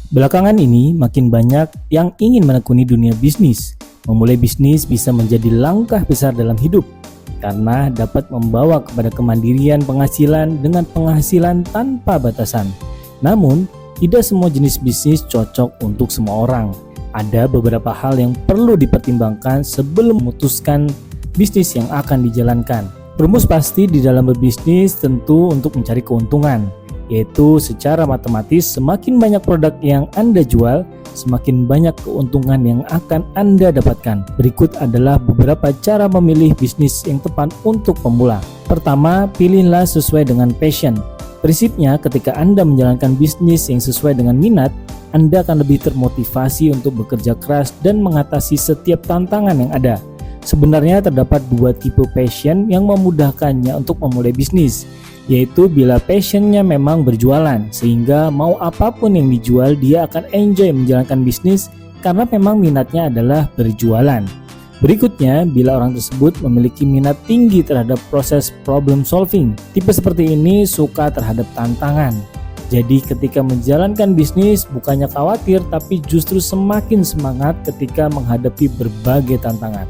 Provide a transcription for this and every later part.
Belakangan ini makin banyak yang ingin menekuni dunia bisnis. Memulai bisnis bisa menjadi langkah besar dalam hidup karena dapat membawa kepada kemandirian penghasilan dengan penghasilan tanpa batasan. Namun, tidak semua jenis bisnis cocok untuk semua orang. Ada beberapa hal yang perlu dipertimbangkan sebelum memutuskan bisnis yang akan dijalankan. Rumus pasti di dalam berbisnis tentu untuk mencari keuntungan, yaitu secara matematis semakin banyak produk yang Anda jual, semakin banyak keuntungan yang akan Anda dapatkan. Berikut adalah beberapa cara memilih bisnis yang tepat untuk pemula. Pertama, pilihlah sesuai dengan passion. Prinsipnya, ketika Anda menjalankan bisnis yang sesuai dengan minat, Anda akan lebih termotivasi untuk bekerja keras dan mengatasi setiap tantangan yang ada. Sebenarnya terdapat dua tipe passion yang memudahkannya untuk memulai bisnis, yaitu bila passionnya memang berjualan, sehingga mau apapun yang dijual dia akan enjoy menjalankan bisnis karena memang minatnya adalah berjualan. Berikutnya, bila orang tersebut memiliki minat tinggi terhadap proses problem solving. Tipe seperti ini suka terhadap tantangan. Jadi ketika menjalankan bisnis bukannya khawatir tapi justru semakin semangat ketika menghadapi berbagai tantangan.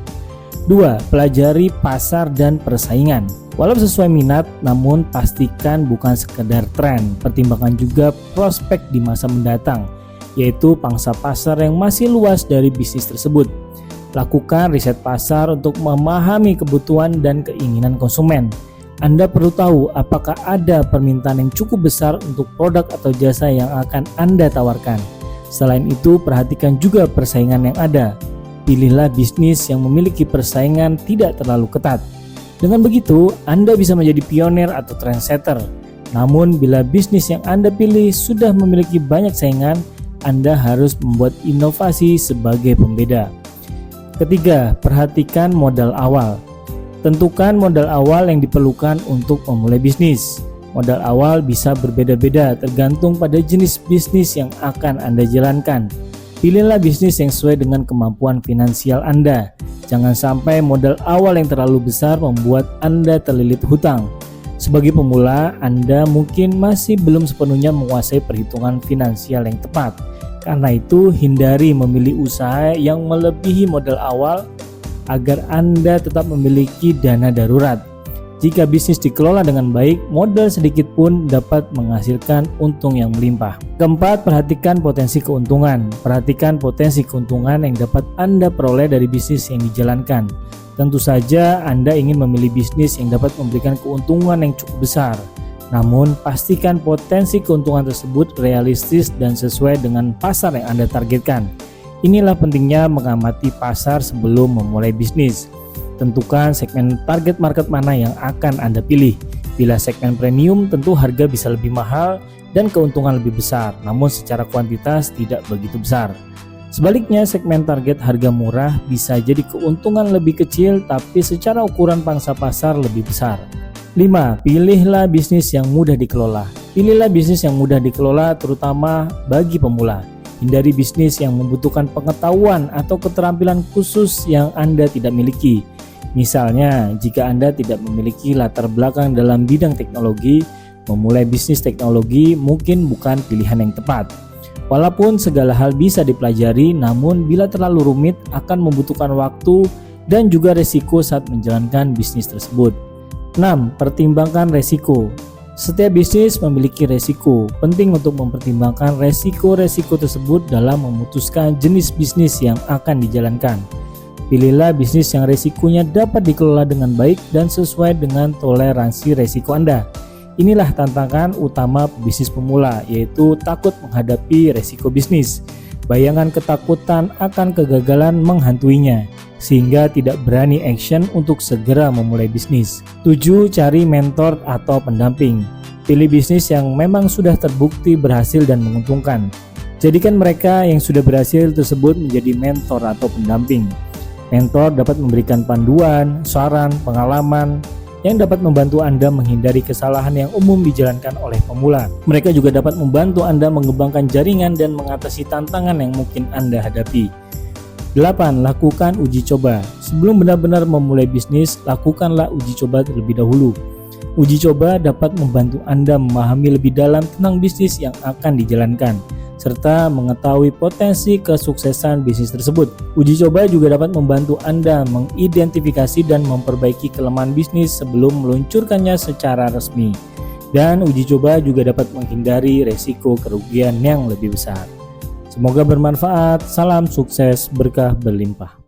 2. Pelajari pasar dan persaingan. Walau sesuai minat, namun pastikan bukan sekedar tren. Pertimbangkan juga prospek di masa mendatang, yaitu pangsa pasar yang masih luas dari bisnis tersebut. Lakukan riset pasar untuk memahami kebutuhan dan keinginan konsumen. Anda perlu tahu apakah ada permintaan yang cukup besar untuk produk atau jasa yang akan Anda tawarkan. Selain itu, perhatikan juga persaingan yang ada. Pilihlah bisnis yang memiliki persaingan tidak terlalu ketat. Dengan begitu, Anda bisa menjadi pionir atau trendsetter. Namun, bila bisnis yang Anda pilih sudah memiliki banyak saingan, Anda harus membuat inovasi sebagai pembeda. Ketiga, perhatikan modal awal. Tentukan modal awal yang diperlukan untuk memulai bisnis. Modal awal bisa berbeda-beda tergantung pada jenis bisnis yang akan Anda jalankan. Pilihlah bisnis yang sesuai dengan kemampuan finansial Anda. Jangan sampai modal awal yang terlalu besar membuat Anda terlilit hutang. Sebagai pemula, Anda mungkin masih belum sepenuhnya menguasai perhitungan finansial yang tepat. Karena itu, hindari memilih usaha yang melebihi modal awal agar Anda tetap memiliki dana darurat. Jika bisnis dikelola dengan baik, modal sedikit pun dapat menghasilkan untung yang melimpah. Keempat, perhatikan potensi keuntungan. Perhatikan potensi keuntungan yang dapat Anda peroleh dari bisnis yang dijalankan. Tentu saja Anda ingin memilih bisnis yang dapat memberikan keuntungan yang cukup besar. Namun, pastikan potensi keuntungan tersebut realistis dan sesuai dengan pasar yang Anda targetkan. Inilah pentingnya mengamati pasar sebelum memulai bisnis. Tentukan segmen target market mana yang akan Anda pilih. Bila segmen premium, tentu harga bisa lebih mahal dan keuntungan lebih besar, namun secara kuantitas tidak begitu besar. Sebaliknya, segmen target harga murah bisa jadi keuntungan lebih kecil tapi secara ukuran pangsa pasar lebih besar. 5. Pilihlah bisnis yang mudah dikelola. Pilihlah bisnis yang mudah dikelola terutama bagi pemula. Hindari bisnis yang membutuhkan pengetahuan atau keterampilan khusus yang Anda tidak miliki. Misalnya, jika Anda tidak memiliki latar belakang dalam bidang teknologi, memulai bisnis teknologi mungkin bukan pilihan yang tepat. Walaupun segala hal bisa dipelajari, namun bila terlalu rumit akan membutuhkan waktu dan juga resiko saat menjalankan bisnis tersebut. 6. Pertimbangkan resiko. Setiap bisnis memiliki resiko. Penting untuk mempertimbangkan resiko-resiko tersebut dalam memutuskan jenis bisnis yang akan dijalankan. Pilihlah bisnis yang resikonya dapat dikelola dengan baik dan sesuai dengan toleransi resiko Anda. Inilah tantangan utama bisnis pemula, yaitu takut menghadapi resiko bisnis. Bayangan ketakutan akan kegagalan menghantuinya, sehingga tidak berani action untuk segera memulai bisnis. 7. Cari mentor atau pendamping. Pilih bisnis yang memang sudah terbukti berhasil dan menguntungkan. Jadikan mereka yang sudah berhasil tersebut menjadi mentor atau pendamping. Mentor dapat memberikan panduan, saran, pengalaman yang dapat membantu Anda menghindari kesalahan yang umum dijalankan oleh pemula. Mereka juga dapat membantu Anda mengembangkan jaringan dan mengatasi tantangan yang mungkin Anda hadapi. 8. Lakukan uji coba. Sebelum benar-benar memulai bisnis, lakukanlah uji coba terlebih dahulu. Uji coba dapat membantu Anda memahami lebih dalam tentang bisnis yang akan dijalankan, serta mengetahui potensi kesuksesan bisnis tersebut. Uji coba juga dapat membantu Anda mengidentifikasi dan memperbaiki kelemahan bisnis sebelum meluncurkannya secara resmi. Dan uji coba juga dapat menghindari resiko kerugian yang lebih besar. Semoga bermanfaat. Salam sukses, berkah berlimpah.